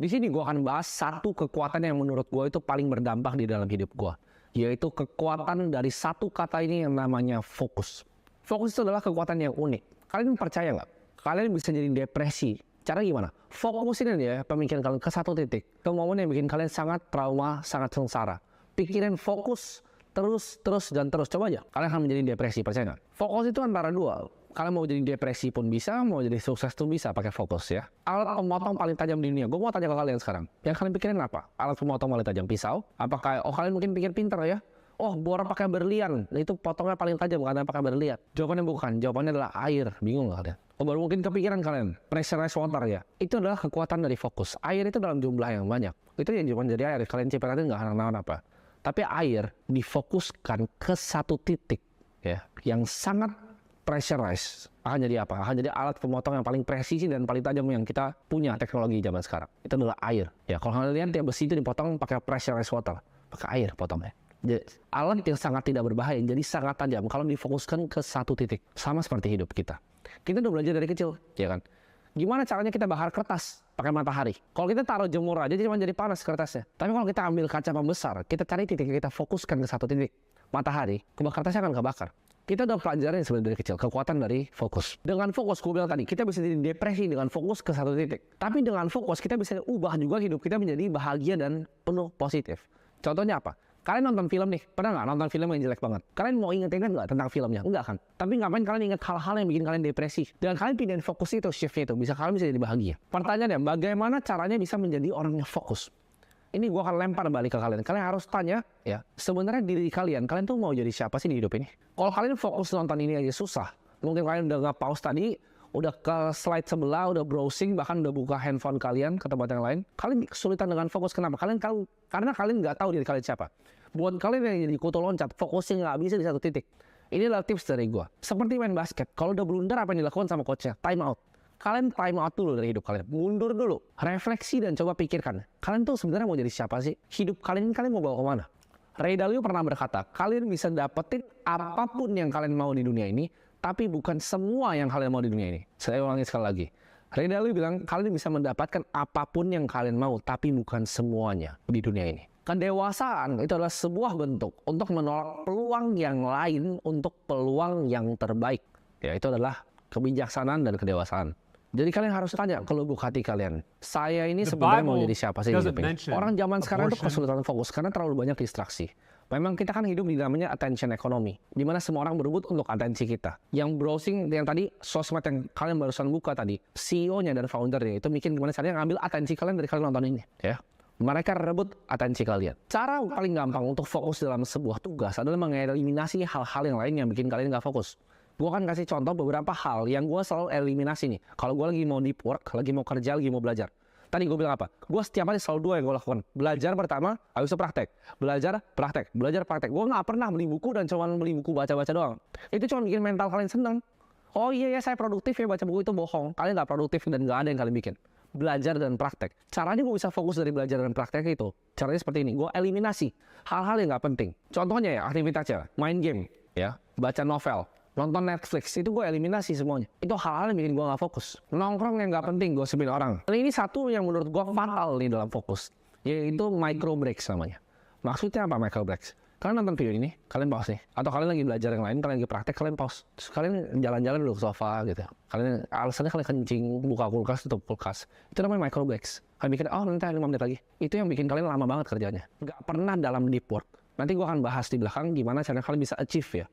Di sini gue akan bahas satu kekuatan yang menurut gue itu paling berdampak di dalam hidup gue, yaitu kekuatan dari satu kata ini yang namanya fokus. Fokus itu adalah kekuatan yang unik. Kalian percaya nggak? Kalian bisa jadi depresi. Cara gimana? Fokusin aja pemikiran kalian ke satu titik, ke momen yang bikin kalian sangat trauma, sangat sengsara. Pikirin fokus terus. Coba aja, kalian akan menjadi depresi, percaya nggak? Fokus itu antara dua. Kalian mau jadi depresi pun bisa, mau jadi sukses pun bisa pakai fokus ya. Alat pemotong paling tajam di dunia. Gue mau tanya ke kalian sekarang. Yang kalian pikirin apa? Alat pemotong paling tajam, pisau? Apakah kalian mungkin pikir pinter ya? Oh, bor pakai berlian. Itu potongnya paling tajam karena pakai berlian. Jawabannya bukan. Jawabannya adalah air. Bingung nggak kalian? Oh, baru mungkin kepikiran kalian. Pressurized water ya. Itu adalah kekuatan dari fokus. Air itu dalam jumlah yang banyak. Itu yang cuma jadi air. Kalian cipratin nggak akan apa. Tapi air difokuskan ke satu titik ya, yang sangat pressurized. Akan jadi apa? Akan jadi alat pemotong yang paling presisi dan paling tajam yang kita punya teknologi zaman sekarang. Itu adalah air. Ya, kalau kalian lihat tiap besi itu dipotong pakai pressurized water, pakai air potongnya. Jadi, alat yang sangat tidak berbahaya, jadi sangat tajam kalau difokuskan ke satu titik. Sama seperti hidup kita. Kita udah belajar dari kecil, ya kan? Gimana caranya kita bakar kertas pakai matahari? Kalau kita taruh jemur aja cuma jadi panas kertasnya. Tapi kalau kita ambil kaca pembesar, kita cari titik, kita fokuskan ke satu titik, matahari, kertasnya akan kebakar. Kita udah pelajarin sebenarnya dari kecil, kekuatan dari fokus. Dengan fokus, gue bilang tadi, kita bisa jadi depresi dengan fokus ke satu titik. Tapi dengan fokus, kita bisa ubah juga hidup kita menjadi bahagia dan penuh positif. Contohnya apa? Kalian nonton film nih, pernah nggak nonton film yang jelek banget? Kalian mau inget nggak tentang filmnya? Enggak kan? Tapi ngapain kalian inget hal-hal yang bikin kalian depresi? Dan kalian pindahin fokus itu, shiftnya itu, kalian bisa jadi bahagia. Pertanyaannya, bagaimana caranya bisa menjadi orang yang fokus? Ini gue akan lempar balik ke kalian. Kalian harus tanya, ya, sebenarnya diri kalian tuh mau jadi siapa sih di hidup ini? Kalau kalian fokus nonton ini aja susah. Mungkin kalian udah nge-pause tadi, udah ke slide sebelah, udah browsing, bahkan udah buka handphone kalian ke tempat yang lain. Kalian kesulitan dengan fokus. Kenapa? Karena kalian nggak tahu diri kalian siapa. Buat kalian yang jadi kutu loncat, fokusnya nggak bisa di satu titik. Ini adalah tips dari gue. Seperti main basket, kalau udah blunder apa yang dilakukan sama coachnya? Time out. Kalian time out dulu dari hidup kalian. Mundur dulu. Refleksi dan coba pikirkan. Kalian tuh sebenarnya mau jadi siapa sih? Hidup kalian mau bawa kemana? Ray Dalio pernah berkata, kalian bisa dapetin apapun yang kalian mau di dunia ini, tapi bukan semua yang kalian mau di dunia ini. Saya ulangi sekali lagi. Ray Dalio bilang, kalian bisa mendapatkan apapun yang kalian mau, tapi bukan semuanya di dunia ini. Kedewasaan itu adalah sebuah bentuk untuk menolak peluang yang lain untuk peluang yang terbaik. Ya, itu adalah kebijaksanaan dan kedewasaan. Jadi kalian harus tanya ke lubuk hati kalian, saya ini sebenarnya mau jadi siapa sih di hidup ini? Orang zaman sekarang itu kesulitan fokus karena terlalu banyak distraksi. Memang kita kan hidup di namanya attention economy, di mana semua orang berebut untuk atensi kita. Yang browsing, yang tadi sosmed yang kalian barusan buka tadi, CEO-nya dan founder-nya itu mikir gimana caranya ngambil atensi kalian dari kalian nonton ini, ya. Mereka rebut atensi kalian. Cara paling gampang untuk fokus dalam sebuah tugas adalah mengeliminasi hal-hal yang lain yang bikin kalian nggak fokus. Gue akan kasih contoh beberapa hal yang gue selalu eliminasi nih. Kalau gue lagi mau deep work, lagi mau kerja, lagi mau belajar. Tadi gue bilang apa? Gue setiap hari selalu dua yang gue lakukan. Belajar pertama, habis itu praktek. Belajar, praktek. Gue nggak pernah beli buku dan cuma beli buku baca-baca doang. Itu cuma bikin mental kalian senang. Oh iya ya, saya produktif ya, baca buku itu bohong. Kalian nggak produktif dan nggak ada yang kalian bikin. Belajar dan praktek. Caranya gue bisa fokus dari belajar dan praktek itu. Caranya seperti ini. Gue eliminasi hal-hal yang nggak penting. Contohnya ya, aktivitasnya. Main game, ya, baca novel, nonton Netflix, itu gue eliminasi semuanya. Itu hal-hal yang bikin gue gak fokus. Nongkrong yang gak penting, gosipin orang. Dan ini satu yang menurut gue fatal nih dalam fokus, yaitu micro breaks namanya. Maksudnya apa micro breaks? Kalian nonton video ini, kalian pause nih. Atau kalian lagi belajar yang lain, kalian lagi praktek, kalian pause. Terus kalian jalan-jalan dulu ke sofa gitu. Alasannya kalian kencing, buka kulkas, tutup kulkas. Itu namanya micro breaks. Kalian mikir, oh nanti 5 menit lagi. Itu yang bikin kalian lama banget kerjanya. Gak pernah dalam deep work. Nanti gue akan bahas di belakang gimana caranya kalian bisa achieve ya.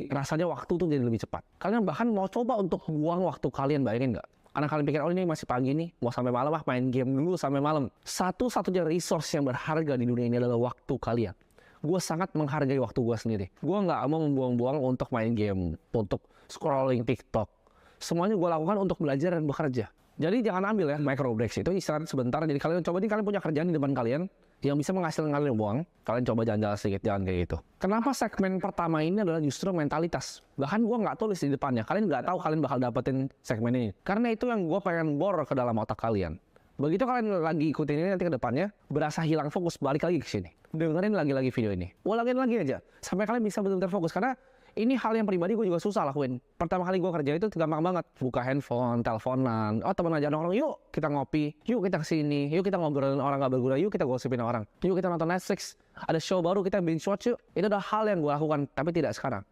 Rasanya waktu tuh jadi lebih cepat. Kalian bahkan mau coba untuk buang waktu kalian, bayangin nggak? Karena kalian pikir, oh ini masih pagi nih, mau sampai malam main game dulu sampai malam. Satu-satunya resource yang berharga di dunia ini adalah waktu kalian. Gue sangat menghargai waktu gue sendiri. Gue nggak mau membuang-buang untuk main game, untuk scrolling TikTok. Semuanya gue lakukan untuk belajar dan bekerja. Jadi jangan ambil ya micro breaks, itu istirahat sebentar. Jadi kalian coba nih, kalian punya kerjaan di depan kalian yang bisa menghasilkan kalian uang, kalian coba jalan-jalan sedikit, jangan kayak gitu. Kenapa segmen pertama ini adalah justru mentalitas? Bahkan gue nggak tulis di depannya, kalian nggak tahu kalian bakal dapetin segmen ini. Karena itu yang gue pengen bor ke dalam otak kalian. Begitu kalian lagi ikutin ini nanti ke depannya, berasa hilang fokus, balik lagi ke sini. Dengerin lagi video ini. Ulangin lagi aja, sampai kalian bisa benar-benar fokus. Karena Ini hal yang pribadi gue juga susah lakuin. Pertama kali gue kerja itu gampang banget. Buka handphone, teleponan. Oh teman aja nongkrong, yuk kita ngopi. Yuk kita kesini. Yuk kita ngobrolin orang gak berguna. Yuk kita gosipin orang. Yuk kita nonton Netflix. Ada show baru kita binge watch yuk. Itu adalah hal yang gue lakukan. Tapi tidak sekarang.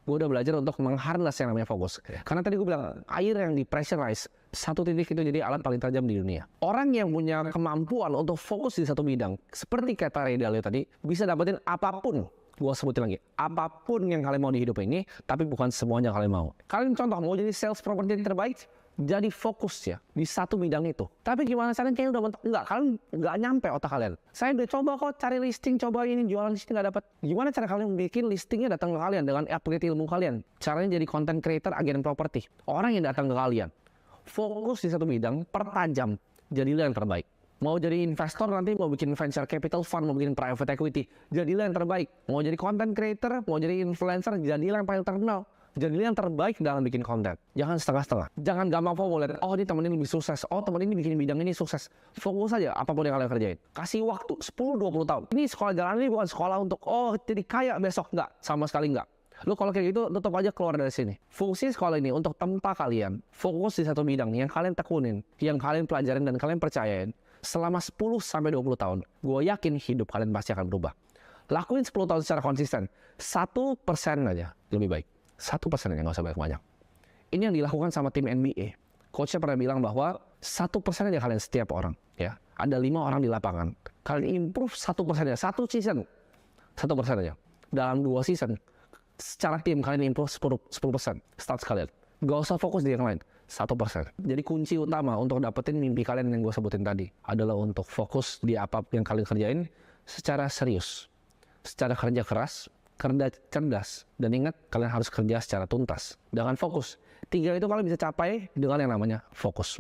Gue udah belajar untuk mengharness yang namanya fokus. Karena tadi gue bilang, air yang dipressurize, satu titik itu jadi alat paling tajam di dunia. Orang yang punya kemampuan untuk fokus di satu bidang, seperti kata Ray Dalio tadi, bisa dapetin apapun. Gue sebutin lagi, apapun yang kalian mau di hidup ini, tapi bukan semuanya kalian mau. Kalian contoh, mau jadi sales property terbaik, jadi fokus ya di satu bidang itu. Tapi gimana caranya, kayaknya udah mentok. Enggak, kalian nggak nyampe otak kalian. Saya udah coba kok cari listing, coba ini jualan listing nggak dapat. Gimana cara kalian bikin listingnya datang ke kalian dengan upgrade ilmu kalian? Caranya jadi content creator, agen properti. Orang yang datang ke kalian, fokus di satu bidang, pertajam, jadilah yang terbaik. Mau jadi investor nanti, mau bikin venture capital fund, mau bikin private equity, jadilah yang terbaik. Mau jadi content creator, mau jadi influencer, jadilah yang paling terkenal. Jadilah yang terbaik dalam bikin konten. Jangan setengah-setengah. Jangan gampang FOMO. Lihat, oh ini temen ini lebih sukses. Oh temen ini bikin bidang ini sukses. Fokus aja apapun yang kalian kerjain. Kasih waktu 10-20 tahun. Ini sekolah jalan ini bukan sekolah untuk, oh jadi kaya besok. Enggak. Sama sekali enggak. Lu kalau kayak gitu, tetap aja keluar dari sini. Fungsi sekolah ini untuk tempa kalian. Fokus di satu bidang yang kalian tekunin. Yang kalian pelajarin dan kalian percayain. Selama 10-20 tahun. Gue yakin hidup kalian pasti akan berubah. Lakuin 10 tahun secara konsisten. 1% aja lebih baik. 1% aja, nggak usah banyak-banyak. Ini yang dilakukan sama tim NBA. Coachnya pernah bilang bahwa 1% aja kalian setiap orang. Ya, ada 5 orang di lapangan. Kalian improve 1% aja, 1 season. 1% aja. Dalam 2 season, secara tim kalian improve 10% stats kalian. Gak usah fokus di yang lain. 1%. Jadi kunci utama untuk dapetin mimpi kalian yang gue sebutin tadi adalah untuk fokus di apa yang kalian kerjain secara serius, secara kerja keras, kerja cerdas, dan ingat kalian harus kerja secara tuntas dengan fokus. 3 itu kalian bisa capai dengan yang namanya fokus.